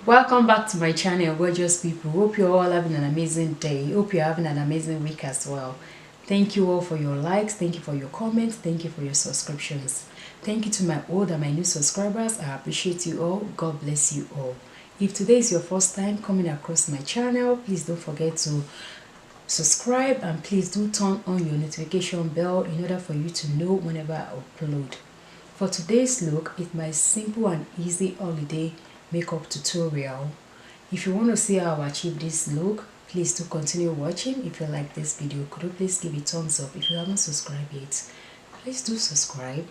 Welcome back to my channel, gorgeous people. Hope you're all having an amazing day. Hope you're having an amazing week as well. Thank you all for your likes, thank you for your comments, thank you for your subscriptions. Thank you to my old and my new subscribers. I appreciate you all. God bless you all. If today is your first time coming across my channel, please don't forget to subscribe and please do turn on your notification bell in order for you to know whenever I upload. For today's look, it's my simple and easy holiday makeup tutorial. If you want to see how I achieve this look, please do continue watching. If you like this video, could you please give it a thumbs up? If you haven't subscribed yet, please do subscribe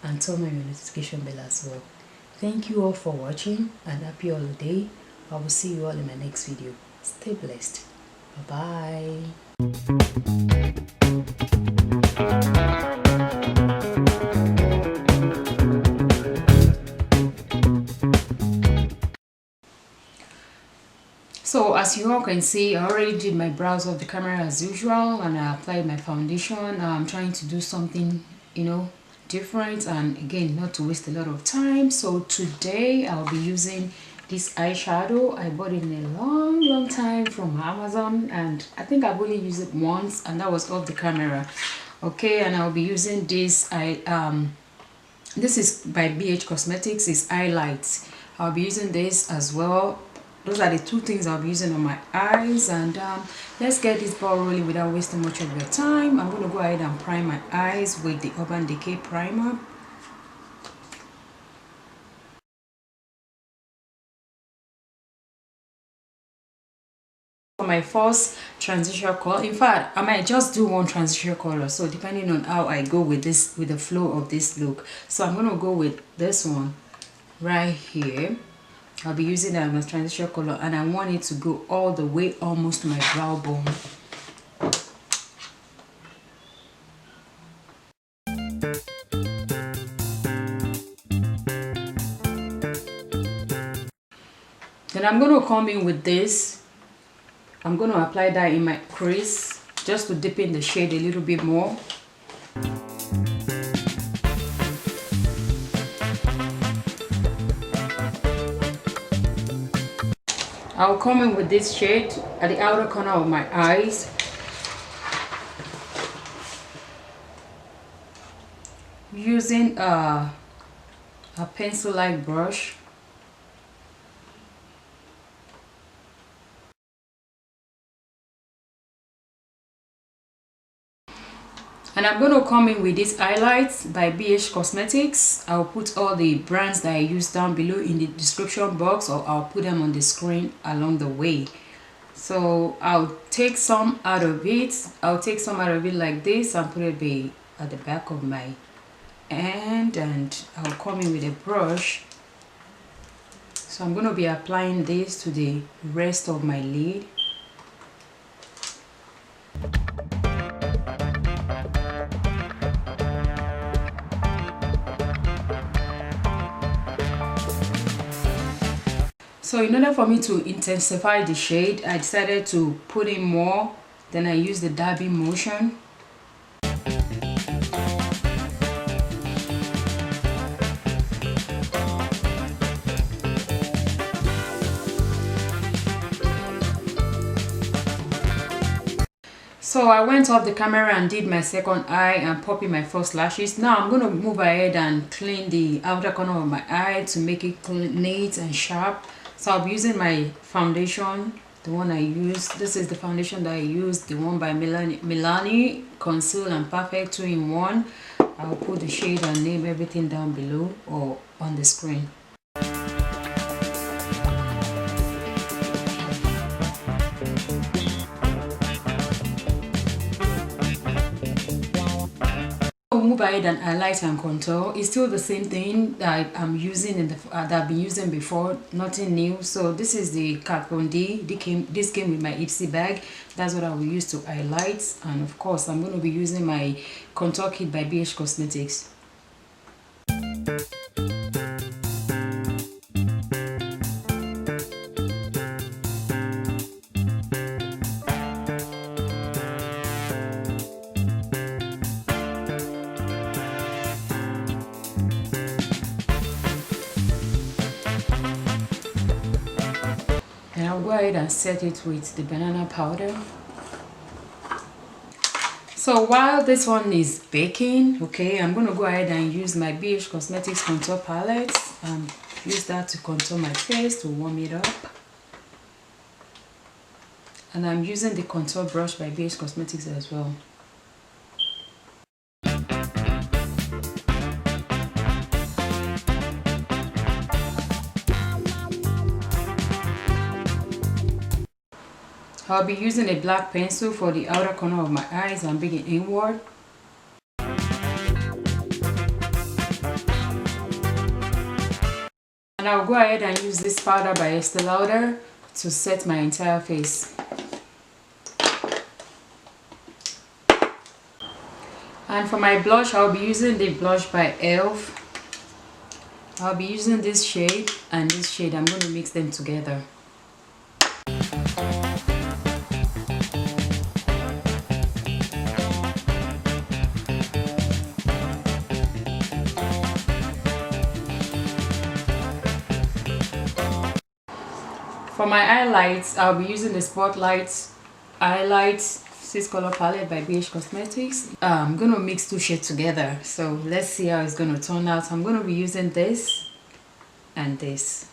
and turn on your notification bell as well. Thank you all for watching and happy holiday. I will see you all in my next video. Stay blessed. Bye bye. So as you all can see, I already did my brows off the camera as usual and I applied my foundation. Now I'm trying to do something, different, and again, not to waste a lot of time. So today I'll be using this eyeshadow. I bought it in a long time from Amazon and I think I've only used it once and that was off the camera. Okay, and I'll be using this. This is by BH Cosmetics. It's Eyelights. I'll be using this as well. Those are the two things I'll be using on my eyes, and let's get this ball rolling without wasting much of your time. I'm going to go ahead and prime my eyes with the Urban Decay primer. For my first transition color, in fact I might just do one transition color, so depending on how I go with this, with the flow of this look. So I'm going to go with this one right here. I'll be using that as transition color and I want it to go all the way almost to my brow bone. Then I'm going to come in with this. I'm going to apply that in my crease just to deepen the shade a little bit more. I'll come in with this shade at the outer corner of my eyes. Using a pencil-like brush. And I'm going to come in with this highlights by BH Cosmetics. I'll put all the brands that I use down below in the description box, or I'll put them on the screen along the way. So I'll take some out of it. I'll take some out of it like this and put it at the back of my hand, and I'll come in with a brush. So I'm going to be applying this to the rest of my lid. So in order for me to intensify the shade, I decided to put in more. Then I used the dabbing motion. So I went off the camera and did my second eye and popping my first lashes. Now I'm going to move ahead and clean the outer corner of my eye to make it clean, neat and sharp. So I'll be using my foundation, the one I use. This is the foundation that I use, the one by Milani, Conceal+Perfect 2-in-1. I'll put the shade and name everything down below or on the screen. Move ahead and highlight and contour. It's still the same thing that I'm using in that I've been using before, nothing new. So this is the Kat Von D. This came with my Ipsy bag. That's what I will use to highlight, and of course I'm going to be using my contour kit by BH Cosmetics. go ahead and set it with the banana powder. So while this one is baking, okay, I'm going to go ahead and use my BH Cosmetics contour palette and use that to contour my face to warm it up. And I'm using the contour brush by BH Cosmetics as well. I'll be using a black pencil for the outer corner of my eyes and bring it inward. And I'll go ahead and use this powder by Estee Lauder to set my entire face. And for my blush, I'll be using the blush by e.l.f. I'll be using this shade and this shade. I'm going to mix them together. For my highlights, I'll be using the Spotlight Highlights 6 color palette by BH Cosmetics. I'm going to mix two shades together. So let's see how it's going to turn out. I'm going to be using this and this.